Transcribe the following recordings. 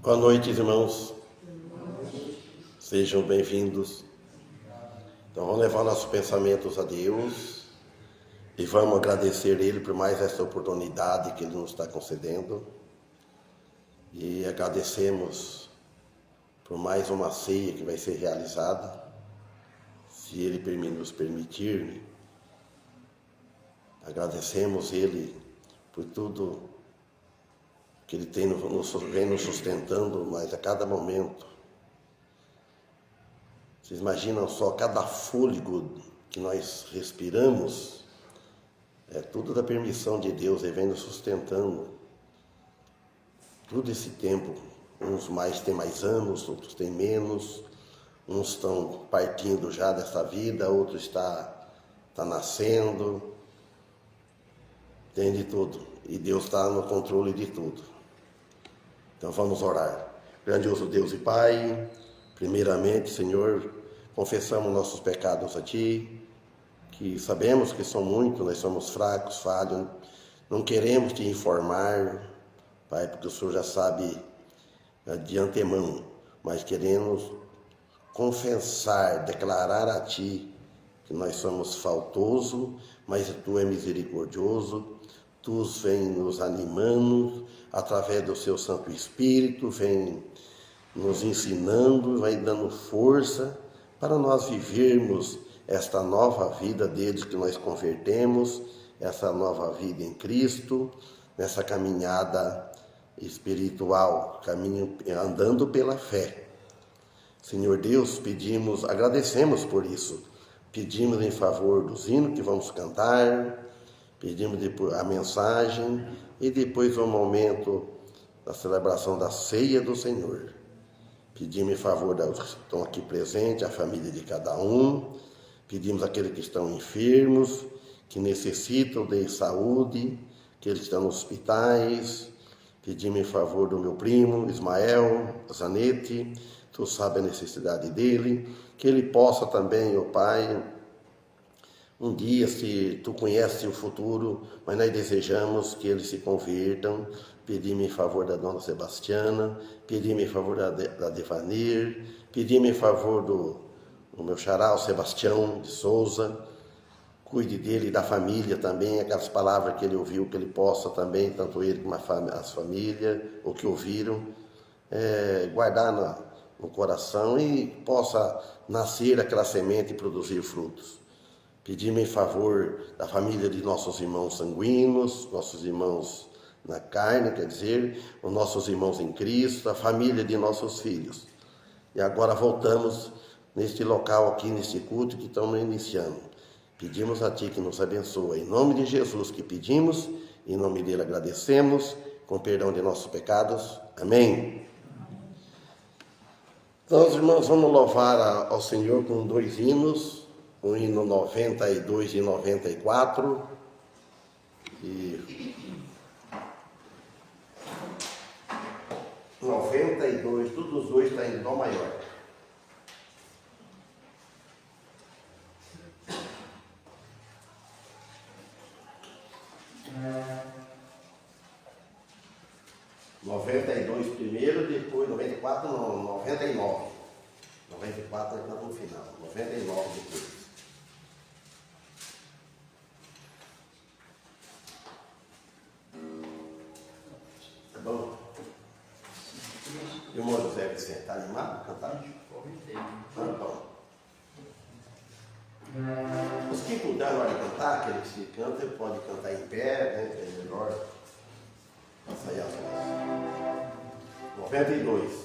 Boa noite, irmãos. Sejam bem-vindos. Então vamos levar nossos pensamentos a Deus e vamos agradecer Ele por mais essa oportunidade que Ele nos está concedendo. E agradecemos por mais uma ceia que vai ser realizada, se Ele nos permitir. Agradecemos Ele por tudo que Ele vem nos sustentando, mas a cada momento. Vocês imaginam só, cada fôlego que nós respiramos, é tudo da permissão de Deus, Ele vem nos sustentando. Todo esse tempo, uns têm mais anos, outros têm menos, uns estão partindo já dessa vida, outros está nascendo, tem de tudo, e Deus está no controle de tudo. Então vamos orar. Grandioso Deus e Pai, primeiramente, Senhor, confessamos nossos pecados a Ti, que sabemos que são muitos, nós somos fracos, falhos, não queremos Te informar, Pai, porque o Senhor já sabe de antemão, mas queremos confessar, declarar a Ti que nós somos faltosos, mas Tu é misericordioso, Tu vem nos animando, através do Seu Santo Espírito, vem nos ensinando, vai dando força para nós vivermos esta nova vida desde que nós convertemos, essa nova vida em Cristo, nessa caminhada espiritual, andando pela fé. Senhor Deus, agradecemos por isso, pedimos em favor dos hinos que vamos cantar, pedimos a mensagem e depois o momento da celebração da ceia do Senhor. Pedimos em favor dos que estão aqui presentes, a família de cada um. Pedimos àqueles que estão enfermos, que necessitam de saúde, que eles estão nos hospitais. Pedimos em favor do meu primo, Ismael, Zanete. Tu sabe a necessidade dele. Que ele possa também, ó Pai, um dia, se Tu conheces o futuro, mas nós desejamos que eles se convertam. Pedimos em favor da Dona Sebastiana, pedimos em favor da Devanir, pedimos em favor do meu xará, o Sebastião de Souza. Cuide dele e da família também, aquelas palavras que ele ouviu, que ele possa também, tanto ele como as famílias, ou que ouviram, guardar no coração e possa nascer aquela semente e produzir frutos. Pedimos em favor da família de nossos irmãos sanguíneos, nossos irmãos na carne, quer dizer, os nossos irmãos em Cristo, a família de nossos filhos. E agora voltamos neste local aqui, neste culto que estamos iniciando. Pedimos a Ti que nos abençoe. Em nome de Jesus que pedimos, em nome dele agradecemos, com perdão de nossos pecados. Amém. Então, os irmãos, vamos louvar ao Senhor com 2 hinos. O hino 92 e 94, e 92, todos os dois estão em Dó maior. É. 92 primeiro, depois 94, não, 99. 94 está no final, 99 depois. Bom, e o irmão José Vicente, está animado para cantar? Bom. Os que puderem na hora de cantar, aquele que se canta, ele pode cantar em pé, né? É melhor para sair as coisas. 92.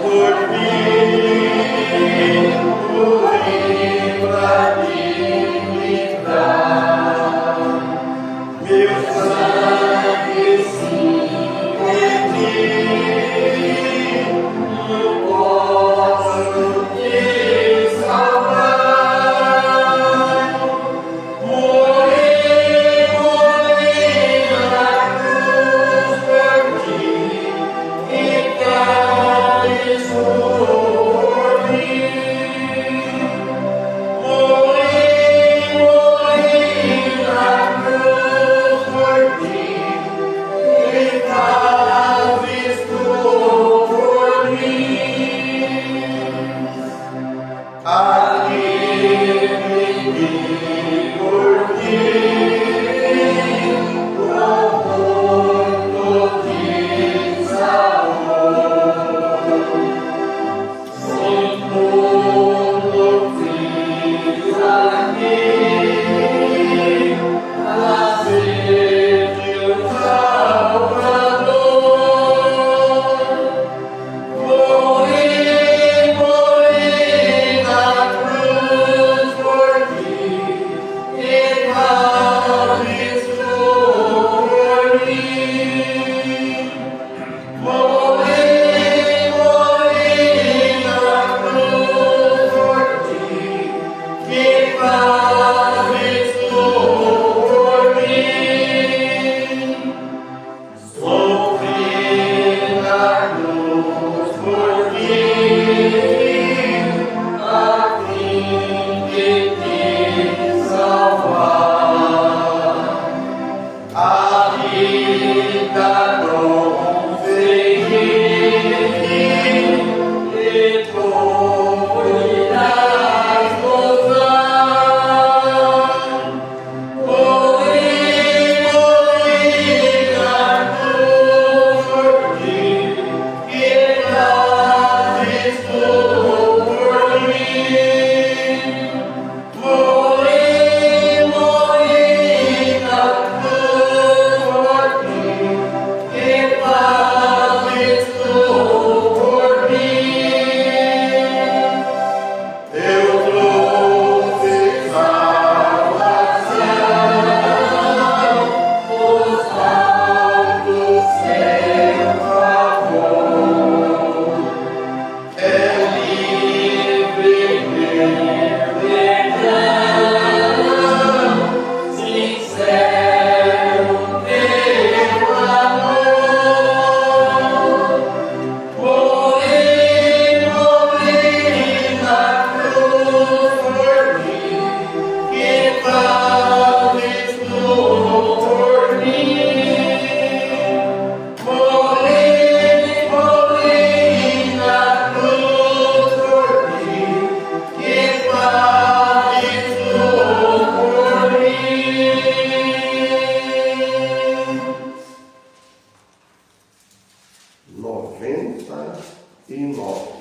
Por mim, livra-me. 99.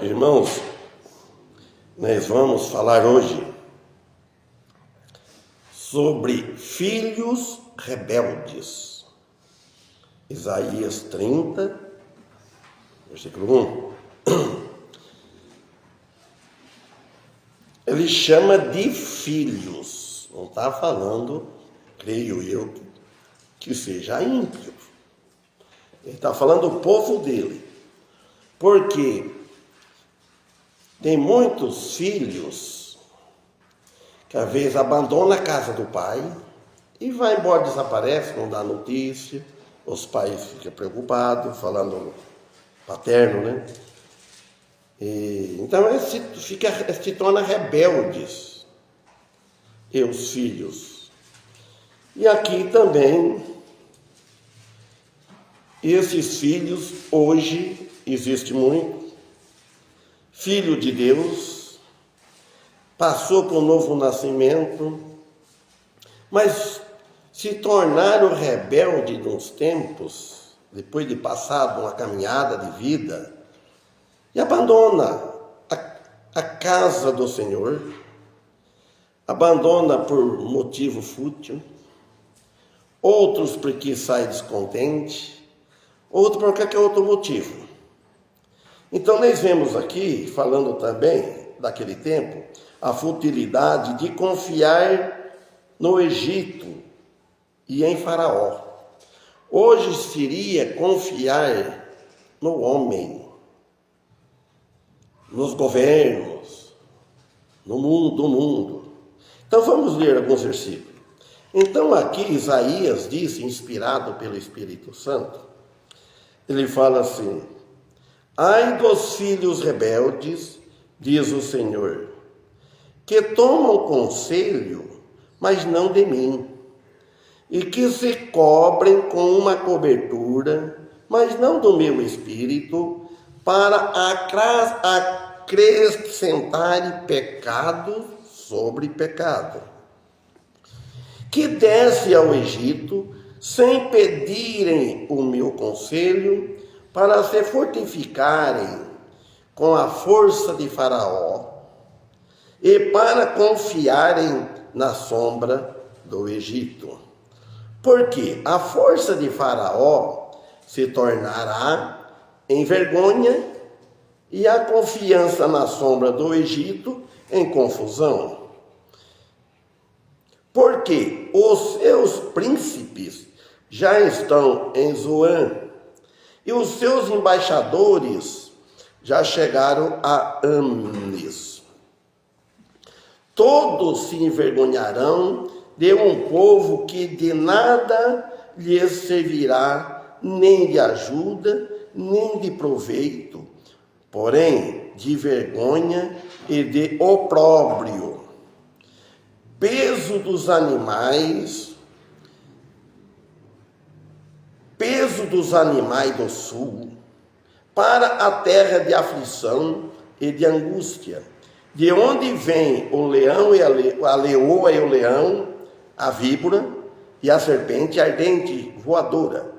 Irmãos, nós vamos falar hoje sobre filhos rebeldes. Isaías 30, versículo 1. Ele chama de filhos, não está falando, creio eu, que seja ímpio. Ele está falando do povo dele, porque tem muitos filhos que às vezes abandonam a casa do pai e vai embora, desaparece, não dá notícia, os pais ficam preocupados, falando paterno, né? Então eles se tornam rebeldes, e os filhos. E aqui também, esses filhos, hoje, existe muito, filho de Deus, passou por um novo nascimento, mas se tornaram rebelde nos tempos, depois de passado uma caminhada de vida, e abandona a casa do Senhor, abandona por motivo fútil, outros porque sai descontente, outro por qualquer outro motivo. Então nós vemos aqui, falando também daquele tempo, a futilidade de confiar no Egito e em Faraó. Hoje seria confiar no homem, nos governos, no mundo. Então vamos ler alguns versículos. Então aqui Isaías disse, inspirado pelo Espírito Santo, ele fala assim: ai dos filhos rebeldes, diz o Senhor, que tomam conselho, mas não de mim, e que se cobrem com uma cobertura, mas não do meu espírito, para acrescentar pecado sobre pecado, que desce ao Egito sem pedirem o meu conselho, para se fortificarem com a força de Faraó e para confiarem na sombra do Egito. Porque a força de Faraó se tornará em vergonha e a confiança na sombra do Egito em confusão. Porque os seus príncipes já estão em Zoan e os seus embaixadores já chegaram a Amnis. Todos se envergonharão de um povo que de nada lhes servirá, nem de ajuda, nem de proveito, porém de vergonha e de opróbrio. Peso dos animais do sul, para a terra de aflição e de angústia, de onde vem o leão e a leoa e o leão, a víbora e a serpente ardente voadora.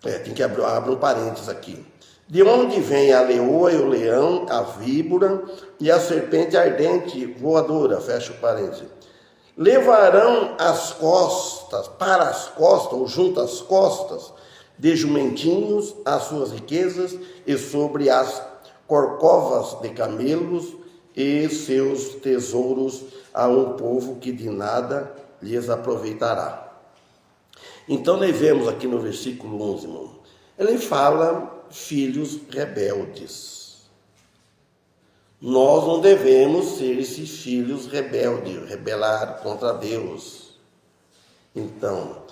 Tem que abrir um parênteses aqui. De onde vem a leoa e o leão, a víbora e a serpente ardente voadora, fecha o parênteses. Levarão para as costas, ou junto às costas, de jumentinhos as suas riquezas, e sobre as corcovas de camelos e seus tesouros a um povo que de nada lhes aproveitará. Então, nós vemos aqui no versículo 11, irmão, ele fala filhos rebeldes. Nós não devemos ser esses filhos rebeldes, rebelar contra Deus. Então,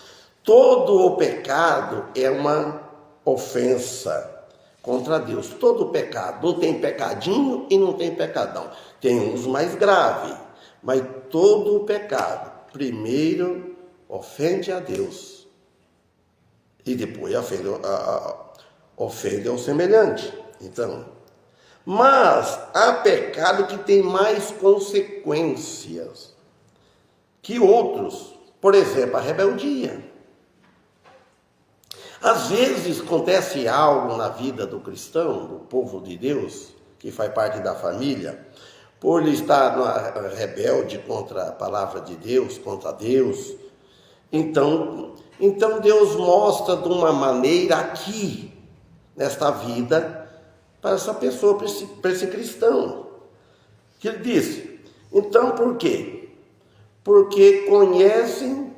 todo o pecado é uma ofensa contra Deus. Todo pecado. Não tem pecadinho e não tem pecadão. Tem uns mais graves, mas todo o pecado, primeiro, ofende a Deus. E depois ofende ao semelhante. Então, mas há pecado que tem mais consequências que outros. Por exemplo, a rebeldia. Às vezes acontece algo na vida do cristão, do povo de Deus, que faz parte da família, por ele estar rebelde contra a palavra de Deus, contra Deus. Então Deus mostra de uma maneira aqui, nesta vida, para essa pessoa, para esse cristão. Que ele disse, então por quê? Porque conhecem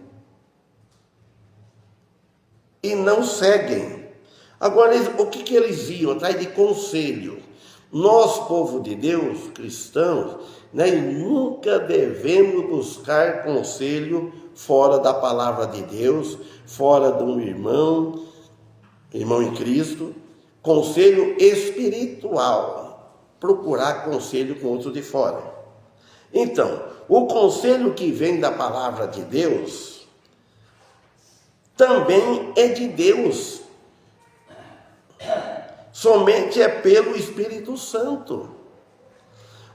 e não seguem. Agora, o que eles iam? Atrás de conselho. Nós, povo de Deus, cristãos, nunca devemos buscar conselho fora da palavra de Deus, fora de um irmão em Cristo, conselho espiritual, procurar conselho com outro de fora. Então, o conselho que vem da palavra de Deus também é de Deus, somente é pelo Espírito Santo.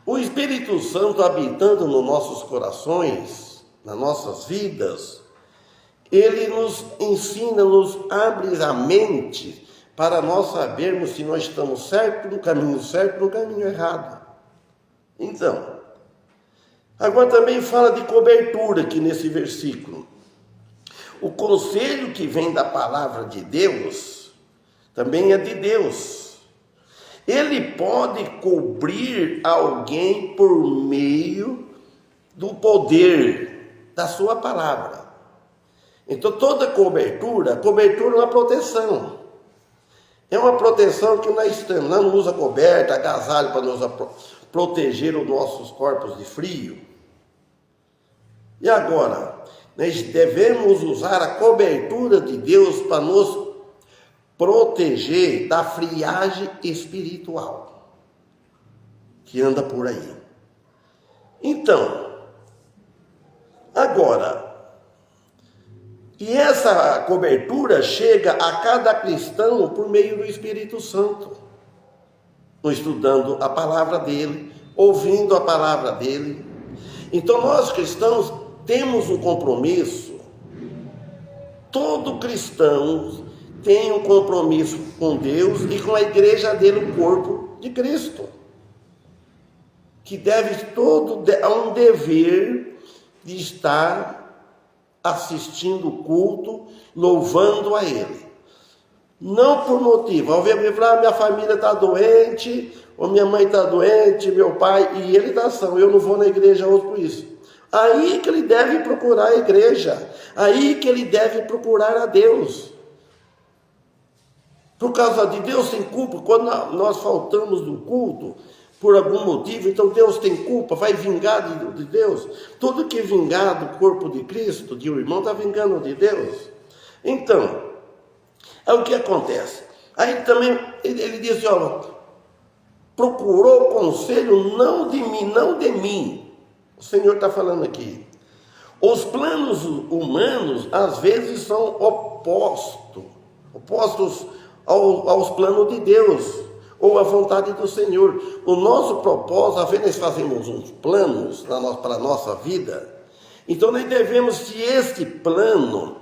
O Espírito Santo habitando nos nossos corações, nas nossas vidas, ele nos ensina, nos abre a mente para nós sabermos se nós estamos certo no caminho errado. Então, agora também fala de cobertura aqui nesse versículo. O conselho que vem da palavra de Deus também é de Deus. Ele pode cobrir alguém por meio do poder da sua palavra. Então toda cobertura é uma proteção. É uma proteção que nós temos. Nós não usa coberta, agasalho para nos proteger os nossos corpos de frio. E agora, nós devemos usar a cobertura de Deus para nos proteger da friagem espiritual que anda por aí. Então, agora, e essa cobertura chega a cada cristão por meio do Espírito Santo, estudando a palavra dele, ouvindo a palavra dele. Então nós cristãos temos um compromisso, todo cristão tem um compromisso com Deus e com a igreja dele, o corpo de Cristo, que deve a um dever de estar assistindo o culto, louvando a Ele. Não por motivo, ao ver minha família está doente, ou minha mãe está doente, meu pai, e ele está são, eu não vou na igreja hoje por isso. Aí que ele deve procurar a igreja, aí que ele deve procurar a Deus. Por causa de Deus tem culpa, quando nós faltamos do culto, por algum motivo, então Deus tem culpa, vai vingar de Deus. Tudo que vingar do corpo de Cristo, de um irmão, está vingando de Deus. Então, é o que acontece. Aí também, ele diz assim, ó, procurou conselho não de mim. O Senhor está falando aqui. Os planos humanos, às vezes, são opostos aos planos de Deus, ou à vontade do Senhor. O nosso propósito, às vezes nós fazemos uns planos para a nossa vida, então nós devemos, se este plano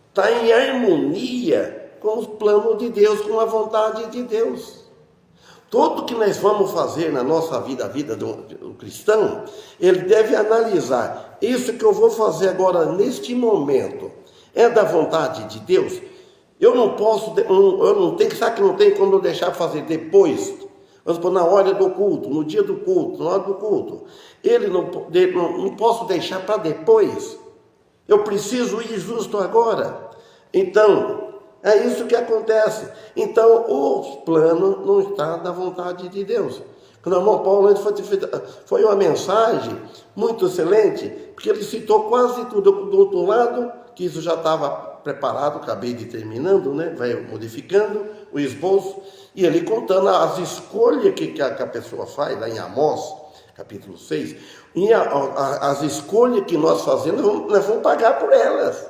está em harmonia com os planos de Deus, com a vontade de Deus. Tudo que nós vamos fazer na nossa vida, a vida do cristão, ele deve analisar, isso que eu vou fazer agora, neste momento, é da vontade de Deus? Eu não tenho, sabe que não tem como eu deixar fazer depois, vamos supor, na hora do culto, no dia do culto, na hora do culto, não posso deixar para depois, eu preciso ir justo agora. Então, é isso que acontece. Então, o plano não está da vontade de Deus. Quando o irmão Paulo foi uma mensagem muito excelente, porque ele citou quase tudo. Do outro lado, que isso já estava preparado, acabei de terminando, né? Vai modificando o esboço, e ele contando as escolhas que a pessoa faz, lá em Amós, capítulo 6, e as escolhas que nós fazemos, nós vamos pagar por elas.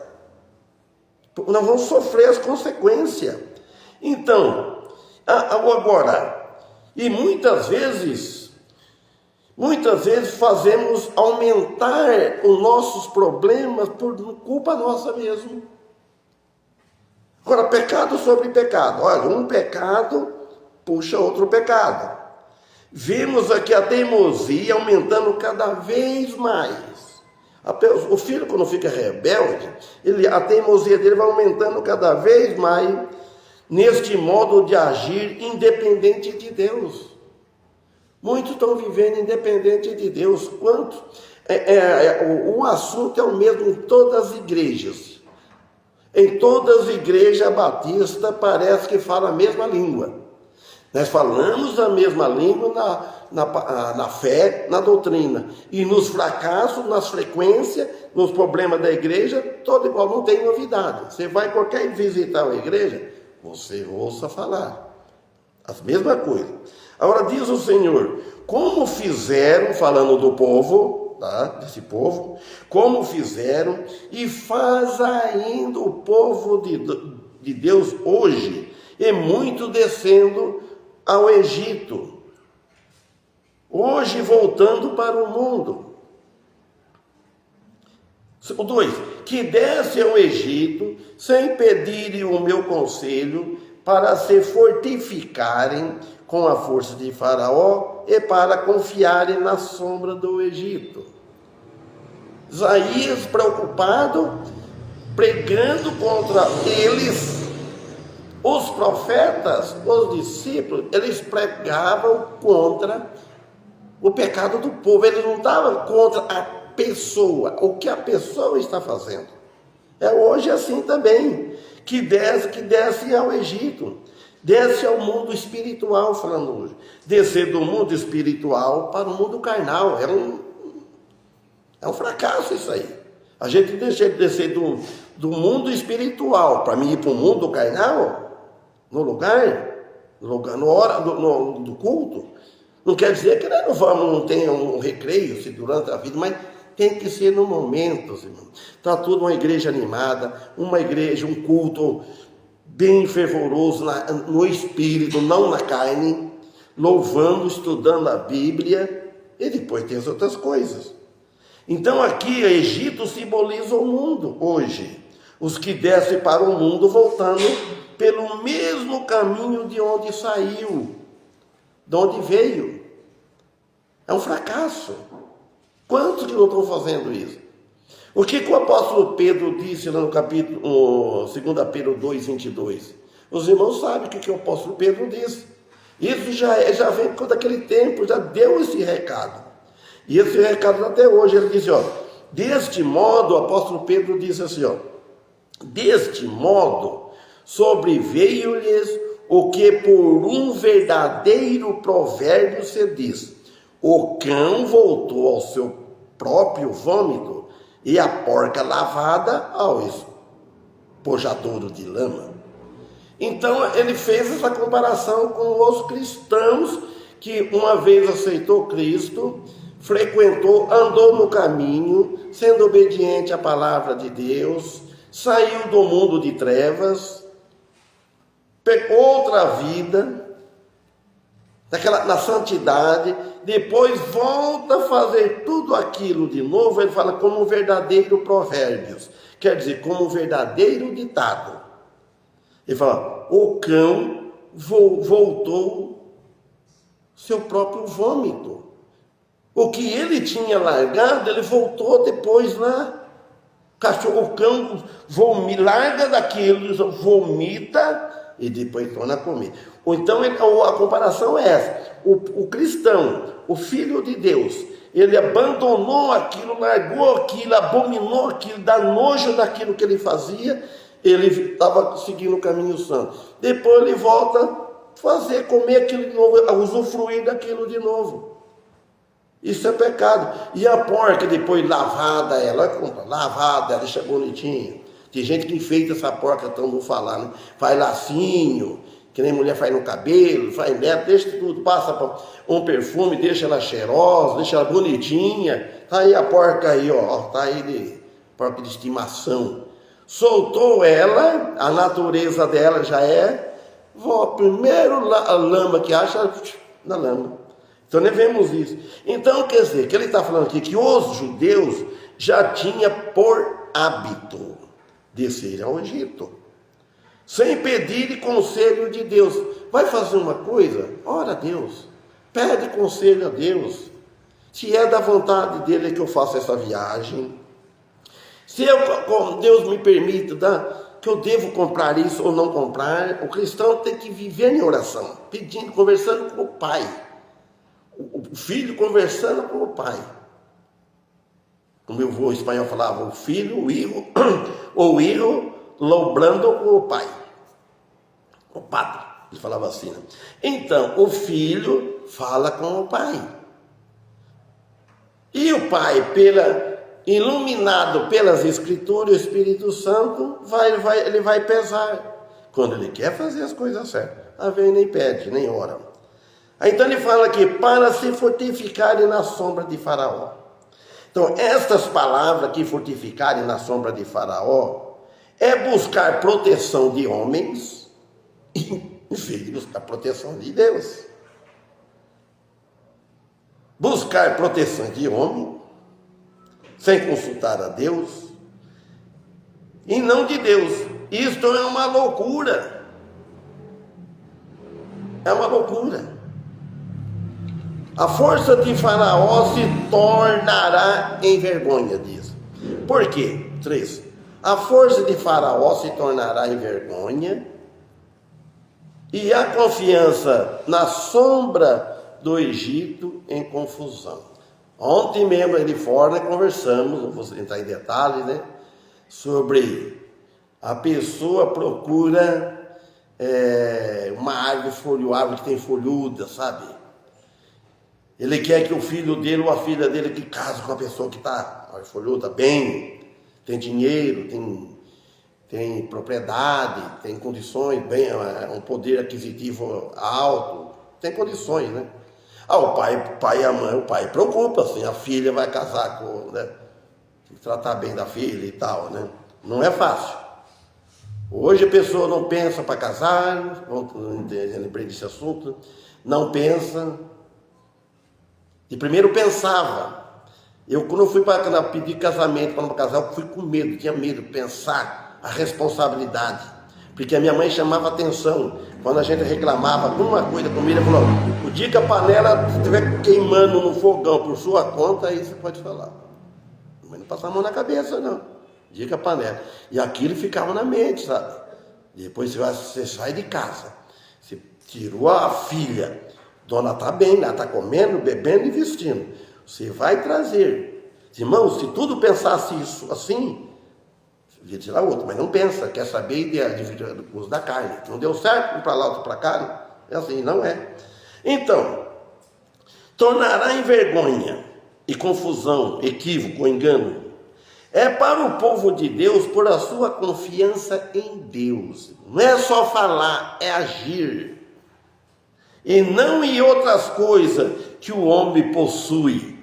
Nós vamos sofrer as consequências. Então, agora, e muitas vezes fazemos aumentar os nossos problemas por culpa nossa mesmo. Agora, pecado sobre pecado. Olha, um pecado puxa outro pecado. Vemos aqui a teimosia aumentando cada vez mais. O filho, quando fica rebelde, a teimosia dele vai aumentando cada vez mais neste modo de agir independente de Deus. Muitos estão vivendo independente de Deus. O assunto é o mesmo em todas as igrejas. Em todas as igrejas batistas parece que fala a mesma língua. Nós falamos a mesma língua na fé, na doutrina. E nos fracassos, nas frequências, nos problemas da igreja, todo igual, não tem novidade. Você vai qualquer visitar a igreja, você ouça falar as mesmas coisas. Agora diz o Senhor, como fizeram, falando do povo, tá? Desse povo, como fizeram e faz ainda o povo de Deus hoje, e muito descendo ao Egito, hoje voltando para o mundo. O 2, que desce ao Egito, sem pedirem o meu conselho, para se fortificarem com a força de Faraó e para confiarem na sombra do Egito. Isaías, preocupado, pregando contra eles, os profetas, os discípulos, eles pregavam contra o pecado do povo. Eles não estavam contra a pessoa, o que a pessoa está fazendo. É hoje assim também, que desce ao Egito, desce ao mundo espiritual, falando hoje. Descer do mundo espiritual para o mundo carnal, é um fracasso isso aí. A gente deixa de descer do mundo espiritual para mim ir para o mundo carnal, no hora do culto. Não quer dizer que nós não tenha um recreio durante a vida, mas tem que ser no momento, irmão. Está tudo uma igreja animada, uma igreja, um culto bem fervoroso no espírito, não na carne, louvando, estudando a Bíblia, e depois tem as outras coisas. Então aqui Egito simboliza o mundo hoje. Os que descem para o mundo voltando pelo mesmo caminho de onde saiu, de onde veio. É um fracasso. Quantos que não estão fazendo isso? O que o apóstolo Pedro disse lá no capítulo 2 Pedro 2:22? Os irmãos sabem o que o apóstolo Pedro disse. Isso já vem daquele tempo, já deu esse recado. E esse recado até hoje, ele diz, deste modo, o apóstolo Pedro disse assim, deste modo, sobreveio-lhes o que por um verdadeiro provérbio se diz, o cão voltou ao seu próprio vômito e a porca lavada ao espojadouro de lama. Então ele fez essa comparação com os cristãos que uma vez aceitou Cristo, frequentou, andou no caminho, sendo obediente à palavra de Deus, saiu do mundo de trevas, pegou outra vida, na santidade, depois volta a fazer tudo aquilo de novo. Ele fala como um verdadeiro provérbio, quer dizer, como um verdadeiro ditado. Ele fala, o cão voltou seu próprio vômito. O que ele tinha largado, ele voltou depois lá. O cão larga daquilo, vomita e depois torna a comer. Ou então a comparação é essa. O cristão, o filho de Deus, ele abandonou aquilo, largou aquilo, abominou aquilo, dá nojo daquilo que ele fazia, ele estava seguindo o caminho santo. Depois ele volta a comer aquilo de novo, a usufruir daquilo de novo. Isso é pecado. E a porca depois lavada ela deixa bonitinha. Tem gente que enfeita essa porca, então não falar, né? Faz lacinho, que nem mulher faz no cabelo, faz neto, deixa tudo, passa um perfume, deixa ela cheirosa, deixa ela bonitinha. Tá aí a porca aí, tá aí porca de estimação. Soltou ela, a natureza dela já é, primeiro a lama que acha, na lama. Então, nós vemos isso. Então, quer dizer, que ele está falando aqui que os judeus já tinham por hábito descer ao Egito, sem pedir conselho de Deus. Vai fazer uma coisa? Ora a Deus. Pede conselho a Deus. Se é da vontade dele que eu faça essa viagem, se Deus me permite, que eu devo comprar isso ou não comprar, o cristão tem que viver em oração, pedindo, conversando com o Pai. O filho conversando com o Pai. Como o espanhol falava, o filho, o hijo lobrando com o pai. O padre, ele falava assim, né? Então, o filho fala com o pai. E o pai, iluminado pelas escrituras, o Espírito Santo, ele vai pesar. Quando ele quer fazer as coisas certas. Vem, nem pede, nem ora. Então ele fala aqui, para se fortificarem na sombra de Faraó. Então, estas palavras que fortificarem na sombra de Faraó, é buscar proteção de homens, em vez de buscar proteção de Deus. Buscar proteção de homem, sem consultar a Deus, e não de Deus. Isto é uma loucura. É uma loucura. A força de Faraó se tornará em vergonha, diz. Por quê? 3. A força de Faraó se tornará em vergonha, e a confiança na sombra do Egito em confusão. Ontem mesmo, ali fora, conversamos, não vou entrar em detalhes, né? Sobre a pessoa procura uma árvore que tem folhuda, sabe? Ele quer que o filho dele ou a filha dele que case com a pessoa que está folhuda, bem, tem dinheiro, tem propriedade, tem condições, bem, um poder aquisitivo alto, tem condições, né? O pai e a mãe, o pai preocupa, assim, a filha vai casar com, né? Tem que tratar bem da filha e tal, né? Não é fácil. Hoje a pessoa não pensa para casar, eu lembrei desse assunto, não pensa. E primeiro pensava. Quando eu fui para pedir casamento para casar, eu fui com medo, tinha medo de pensar a responsabilidade. Porque a minha mãe chamava atenção. Quando a gente reclamava alguma coisa comigo, ela falou, o dia que a panela estiver queimando no fogão por sua conta, aí você pode falar. Mas não passar a mão na cabeça, não. O dia que a panela. E aquilo ficava na mente, sabe? Depois você sai de casa. Você tirou a filha. Dona está bem, ela está comendo, bebendo e vestindo. Você vai trazer. Irmão, se tudo pensasse isso assim, devia tirar outro, mas não pensa, quer saber de uso da carne. Não deu certo, um para lá, outro para cá. É assim, não é. Então, tornará em vergonha e confusão, equívoco, engano. É para o povo de Deus por a sua confiança em Deus. Não é só falar, é agir. E não em outras coisas que o homem possui.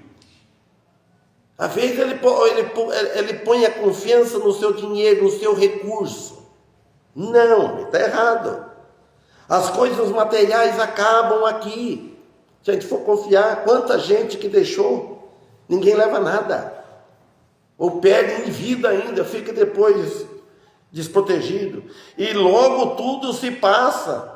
Às vezes ele põe a confiança no seu dinheiro, no seu recurso. Não, está errado. As coisas materiais acabam aqui. Se a gente for confiar, quanta gente que deixou, ninguém leva nada. Ou perde em vida ainda, fica depois desprotegido. E logo tudo se passa.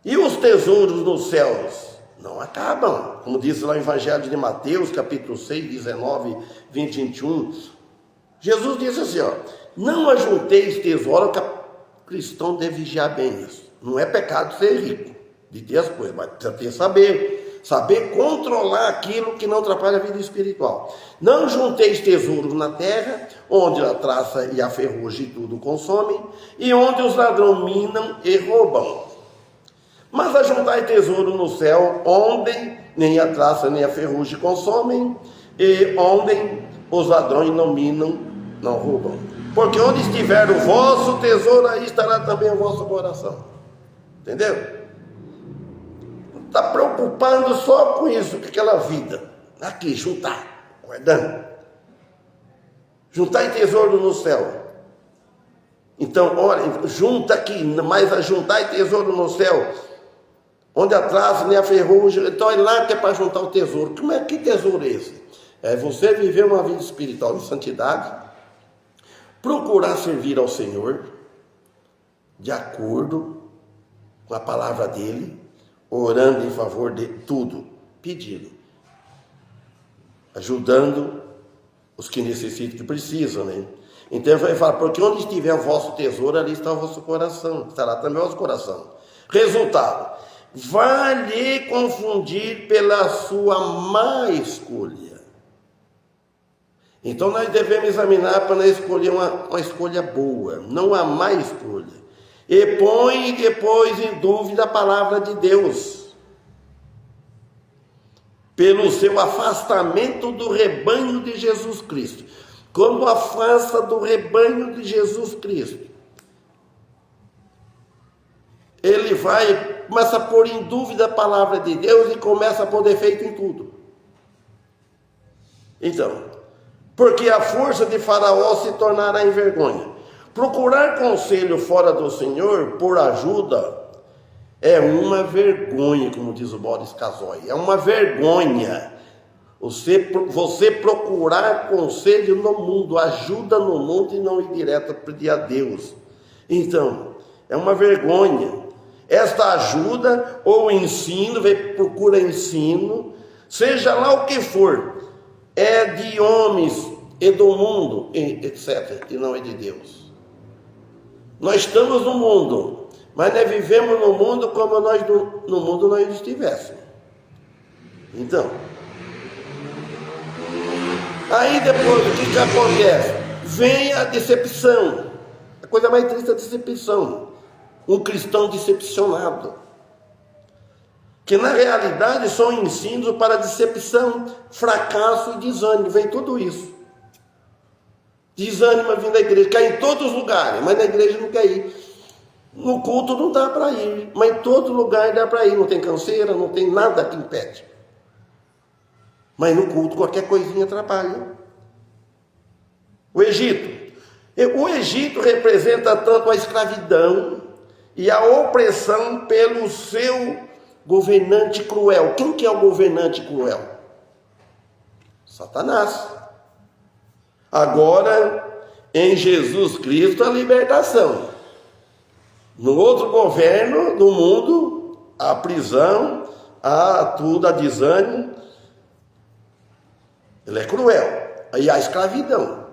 E os tesouros nos céus não acabam. Como diz lá o Evangelho de Mateus, capítulo 6, 19, 20, 21. Jesus disse assim, não ajunteis tesouro, que o cristão deve vigiar bem isso. Não é pecado ser rico, de ter as coisas, mas precisa ter saber controlar aquilo que não atrapalha a vida espiritual. Não junteis tesouros na terra, onde a traça e a ferrugem tudo consomem, e onde os ladrões minam e roubam. Mas ajuntai tesouro no céu, onde nem a traça nem a ferrugem consomem, e onde os ladrões não minam, não roubam. Porque onde estiver o vosso tesouro, aí estará também o vosso coração. Entendeu? Está preocupando só com isso, com aquela vida. Aqui, juntar, guardando. Juntar tesouro no céu. Então, olha, junta aqui, mas ajuntar tesouro no céu, onde a traça nem a ferrugem. Então é lá que é para juntar o tesouro. Que tesouro é esse? É você viver uma vida espiritual de santidade, procurar servir ao Senhor de acordo com a palavra dele, orando em favor de tudo, pedindo, ajudando os que necessitam, que precisam, né? Então ele vai falar, porque onde estiver o vosso tesouro, ali está o vosso coração, estará também o vosso coração. Resultado, vai lhe confundir pela sua má escolha. Então nós devemos examinar para escolher uma escolha boa, não a má escolha. E põe depois em dúvida a palavra de Deus, pelo seu afastamento do rebanho de Jesus Cristo. Quando afasta do rebanho de Jesus Cristo, ele começa a pôr em dúvida a palavra de Deus e começa a pôr defeito em tudo. Então, porque a força de Faraó se tornará em vergonha. Procurar conselho fora do Senhor por ajuda é uma vergonha, como diz o Boris Casoy. É uma vergonha você procurar conselho no mundo, ajuda no mundo e não ir direto a pedir a Deus. Então, é uma vergonha. Esta ajuda ou ensino, procura ensino, seja lá o que for, é de homens e do mundo, etc., e não é de Deus. Nós estamos no mundo, mas nós vivemos no mundo como nós no mundo nós estivéssemos. Então, aí depois o que acontece? Vem a decepção. A coisa mais triste é a decepção. Um cristão decepcionado. Que na realidade são ensinos para decepção, fracasso e desânimo. Vem tudo isso. Desânimo vindo da igreja. Quer ir em todos os lugares, mas na igreja não quer ir. No culto não dá para ir, mas em todo lugar dá para ir. Não tem canseira, não tem nada que impede. Mas no culto qualquer coisinha atrapalha. O Egito representa tanto a escravidão e a opressão pelo seu governante cruel. Quem que é o governante cruel? Satanás. Agora, em Jesus Cristo, a libertação. No outro governo do mundo, a prisão, a desânimo. Ele é cruel. Aí a escravidão.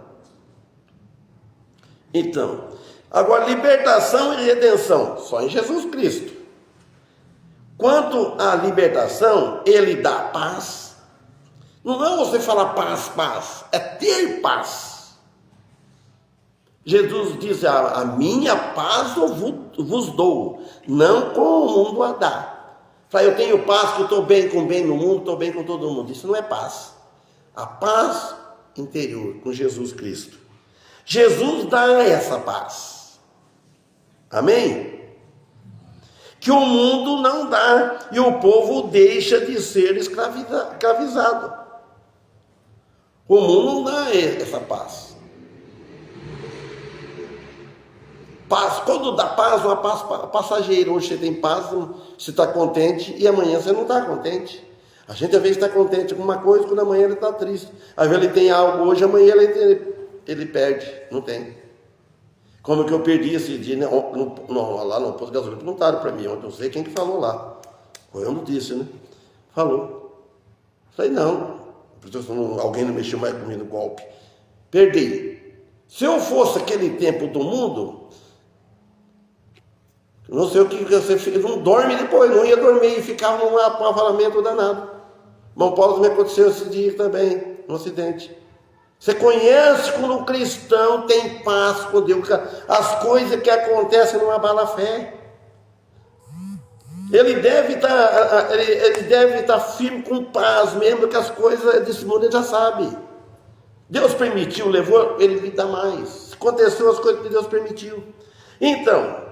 Então, agora libertação e redenção, só em Jesus Cristo. Quanto à libertação, ele dá paz. Não é você falar paz, paz, é ter paz. Jesus diz, a minha paz eu vos dou, não como o mundo a dá. Fala, eu tenho paz, que eu estou bem com bem no mundo, estou bem com todo mundo. Isso não é paz. A paz interior com Jesus Cristo. Jesus dá essa paz. Amém? Que o mundo não dá e o povo deixa de ser escravizado. O mundo não dá essa paz. Paz, quando dá paz, uma paz passageira. Hoje você tem paz, você está contente e amanhã você não está contente. A gente às vezes está contente com uma coisa, quando amanhã ele está triste. Às vezes ele tem algo hoje, amanhã ele perde, não tem. Como que eu perdi esse dia, né? Lá no posto de gasolina, perguntaram para mim, eu não sei quem que falou lá. Foi eu não disse, né? Falou. Falei, não, alguém não mexeu mais comigo no golpe. Perdi. Se eu fosse aquele tempo do mundo, não sei o que você fez, não dorme depois, não ia dormir e ficava num apavoramento danado. Irmão Paulo me aconteceu esse dia também, um acidente. Você conhece quando um cristão tem paz com Deus, as coisas que acontecem não abalam a fé. Ele deve estar firme com paz, mesmo que as coisas desse mundo ele já sabe. Deus permitiu, levou, ele lhe dá mais. Aconteceu as coisas que Deus permitiu. Então,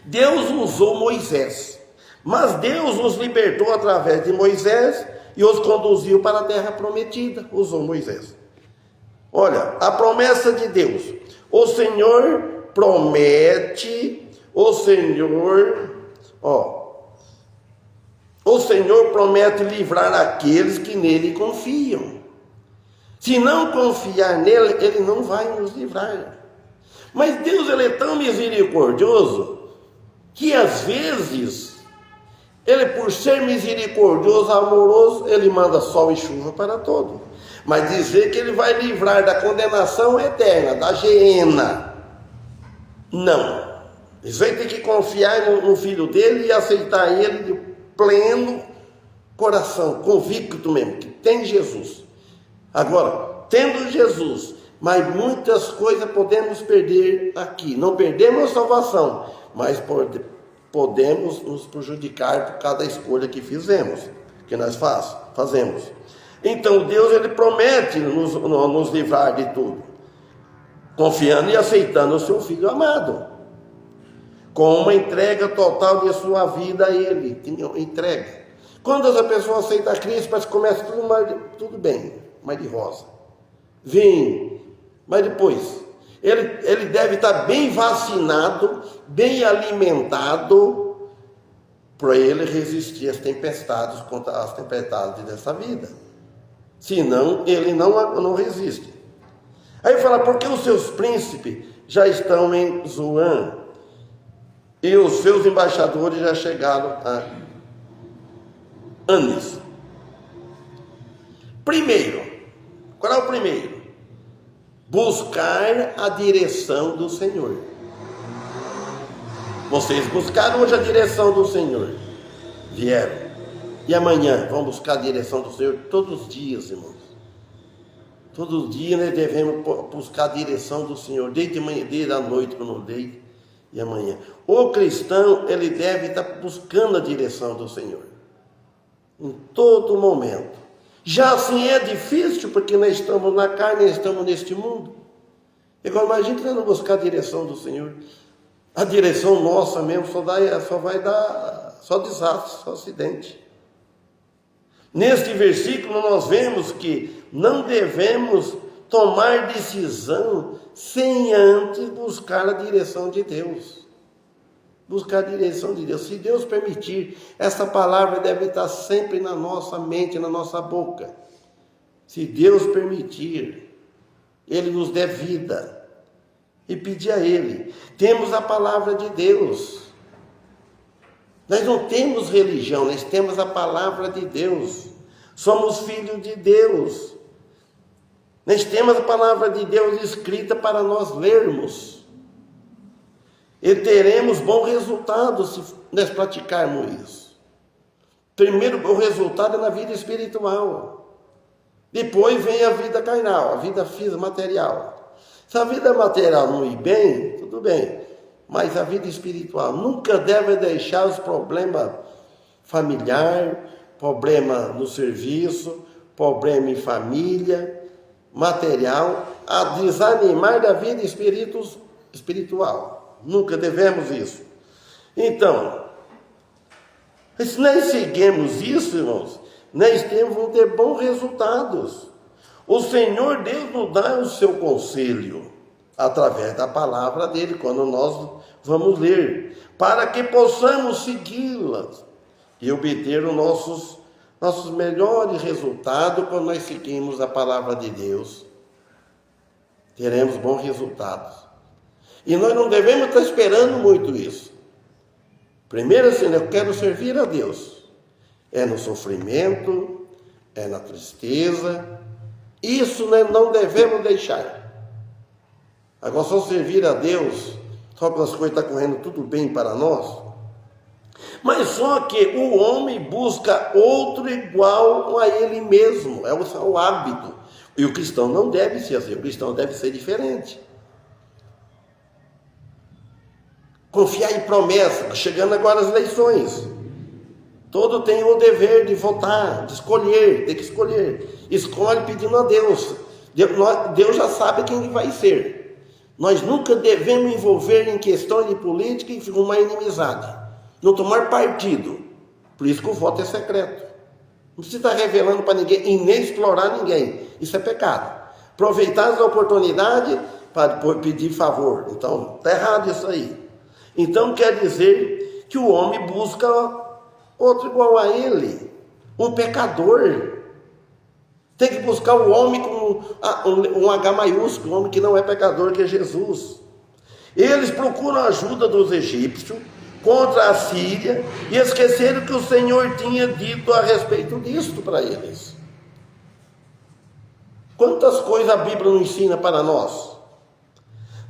Deus usou Moisés, mas Deus os libertou através de Moisés e os conduziu para a terra prometida. Usou Moisés. Olha, a promessa de Deus. O Senhor promete, o Senhor promete livrar aqueles que nele confiam. Se não confiar nele, ele não vai nos livrar. Mas Deus, ele é tão misericordioso que às vezes Ele, por ser misericordioso, amoroso, ele manda sol e chuva para todos. Mas dizer que ele vai livrar da condenação eterna, da geena, não. Eles vão ter que confiar no Filho dele e aceitar ele de pleno coração, convicto mesmo, que tem Jesus. Agora, tendo Jesus, mas muitas coisas podemos perder aqui. Não perdemos a salvação, mas podemos nos prejudicar por cada escolha que fizemos, que nós fazemos. Então Deus, ele promete nos livrar de tudo, confiando e aceitando o seu Filho amado, com uma entrega total de sua vida a ele. Entrega. Quando essa pessoa aceita Cristo, mas começa tudo bem, mais de rosa, vem, mas depois ele deve estar bem vacinado, bem alimentado, para ele resistir às tempestades, contra as tempestades dessa vida. Senão, ele não resiste. Aí fala, porque os seus príncipes já estão em Zoan, e os seus embaixadores já chegaram a Anis. Primeiro, qual é o primeiro? Buscar a direção do Senhor. Vocês buscaram hoje a direção do Senhor, vieram. E amanhã vão buscar a direção do Senhor todos os dias, irmãos. Todos os dias nós devemos buscar a direção do Senhor, desde manhã, desde a noite, quando desde e amanhã. O cristão, ele deve estar buscando a direção do Senhor, em todo momento. Já assim é difícil, porque nós estamos na carne, nós estamos neste mundo. Agora imagina que nós não buscar a direção do Senhor. A direção nossa mesmo só vai dar só desastre, só acidente. Neste versículo nós vemos que não devemos tomar decisão sem antes buscar a direção de Deus. Buscar a direção de Deus. Se Deus permitir, essa palavra deve estar sempre na nossa mente, na nossa boca. Se Deus permitir, Ele nos dê vida. E pedir a Ele. Temos a palavra de Deus. Nós não temos religião, nós temos a palavra de Deus. Somos filhos de Deus. Nós temos a palavra de Deus escrita para nós lermos. E teremos bom resultado se nós praticarmos isso. Primeiro, o resultado é na vida espiritual. Depois vem a vida carnal, a vida física, material. Se a vida material não ir bem, tudo bem. Mas a vida espiritual nunca deve deixar os problemas familiares, problema no serviço, problema em família, material, a desanimar da vida espiritual. Nunca devemos isso. Então, se nós seguimos isso, irmãos, nós vamos ter bons resultados. O Senhor Deus nos dá o seu conselho através da palavra dele, quando nós vamos ler, para que possamos segui-las e obter os nossos melhores resultados. Quando nós seguimos a palavra de Deus, teremos bons resultados. E nós não devemos estar esperando muito isso. Primeiro assim, eu quero servir a Deus. É no sofrimento, é na tristeza. Isso nós não devemos deixar. Agora, só servir a Deus, só quando as coisas estão correndo tudo bem para nós. Mas só que o homem busca outro igual a ele mesmo. É o hábito. E o cristão não deve ser assim. O cristão deve ser diferente. Confiar em promessa. Chegando agora as eleições. Todo tem o dever de votar, de escolher. Tem que escolher. Escolhe pedindo a Deus. Deus já sabe quem vai ser. Nós nunca devemos envolver em questões de política e uma inimizade. Não tomar partido. Por isso que o voto é secreto. Não precisa estar revelando para ninguém e nem explorar ninguém. Isso é pecado. Aproveitar as oportunidades para pedir favor. Então, está errado isso aí. Então, quer dizer que o homem busca outro igual a ele. Um pecador. Tem que buscar o homem com um H maiúsculo, um homem que não é pecador, que é Jesus. Eles procuram a ajuda dos egípcios, contra a Síria e esqueceram que o Senhor tinha dito a respeito disto para eles. Quantas coisas a Bíblia não ensina para nós?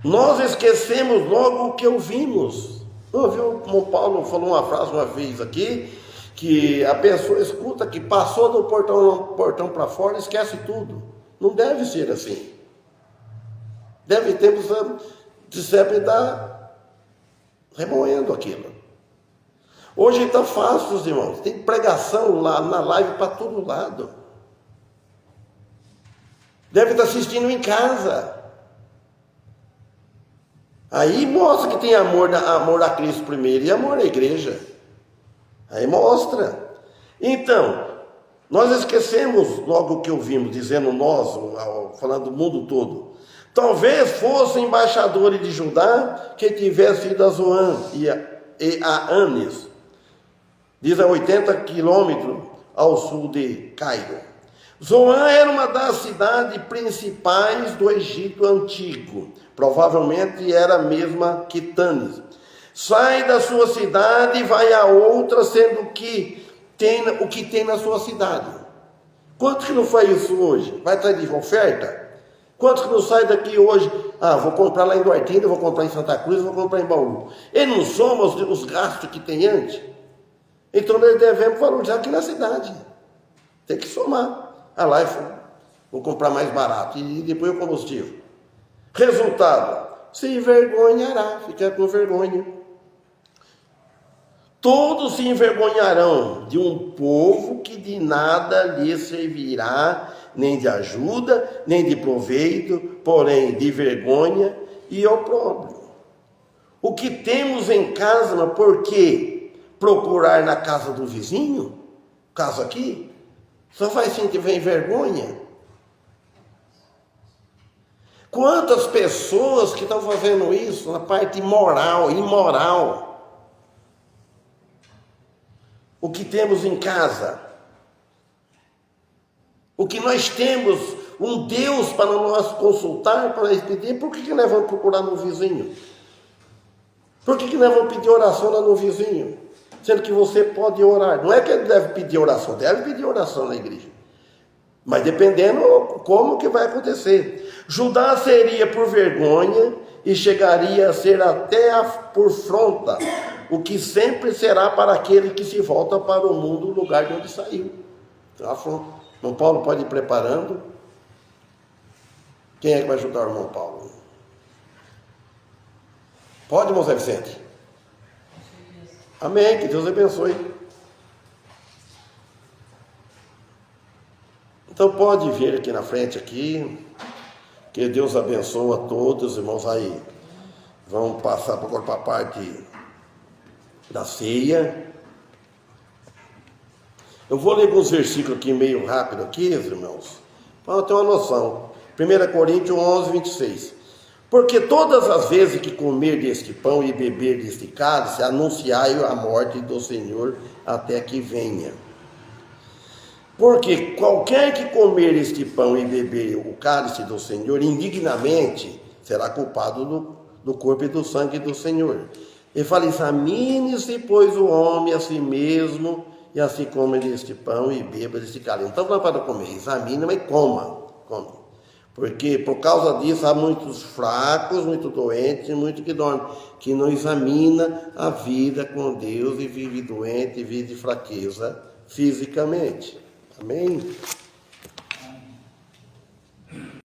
Nós esquecemos logo o que ouvimos. Não viu como Paulo falou uma frase uma vez aqui, que a pessoa escuta que passou do portão para fora e esquece tudo. Não deve ser assim. Deve ter de sempre estar remoendo aquilo. Hoje está fácil, os irmãos. Tem pregação lá na live para todo lado. Deve estar assistindo em casa. Aí mostra que tem amor a Cristo primeiro e amor à igreja. Aí mostra. Então, nós esquecemos logo o que ouvimos, dizendo nós, falando do mundo todo. Talvez fossem embaixadores de Judá que tivesse ido a Zoan e a Anes, diz a 80 quilômetros ao sul de Cairo. Zoan era uma das cidades principais do Egito antigo, provavelmente era a mesma que Tanis. Sai da sua cidade e vai a outra, sendo que tem o que tem na sua cidade. Quanto que não faz isso hoje? Vai atrás de oferta? Quantos que não sai daqui hoje? Vou comprar lá em Duartina, vou comprar em Santa Cruz, vou comprar em Bauru. Eles não somam os gastos que tem antes? Então nós devemos valorizar aqui na cidade. Tem que somar. Lá vou comprar mais barato e depois o combustível. Resultado, se envergonhará, fica com vergonha. Todos se envergonharão de um povo que de nada lhe servirá, nem de ajuda, nem de proveito, porém de vergonha e opróbrio. O que temos em casa, mas por que procurar na casa do vizinho? Caso aqui, só faz sentir vergonha. Quantas pessoas que estão fazendo isso na parte imoral. O que temos em casa, o que nós temos, um Deus para nós consultar, para nós pedir, por que nós vamos procurar no vizinho? Por que nós vamos pedir oração lá no vizinho? Sendo que você pode orar. Não é que ele deve pedir oração na igreja. Mas dependendo como que vai acontecer. Judá seria por vergonha e chegaria a ser até por afronta, o que sempre será para aquele que se volta para o mundo, o lugar de onde saiu. Irmão Paulo pode ir preparando. Quem é que vai ajudar o irmão Paulo? Pode, irmão Zé Vicente? Amém, que Deus abençoe. Então pode vir aqui na frente aqui, que Deus abençoe a todos, irmãos aí. Vamos passar agora para a parte da ceia. Eu vou ler alguns versículos aqui meio rápido aqui, irmãos, para ter uma noção. 1 Coríntios 11, 26. Porque todas as vezes que comer deste pão e beber deste cálice, anunciai a morte do Senhor até que venha. Porque qualquer que comer este pão e beber o cálice do Senhor indignamente, será culpado do corpo e do sangue do Senhor. Ele fala, examine-se, pois, o homem a si mesmo, e assim come deste pão e beba deste cálice. Então, não é para comer, examine, mas come. Porque por causa disso há muitos fracos, muito doentes, muito que dormem, que não examina a vida com Deus e vive doente e vive de fraqueza fisicamente. Amém?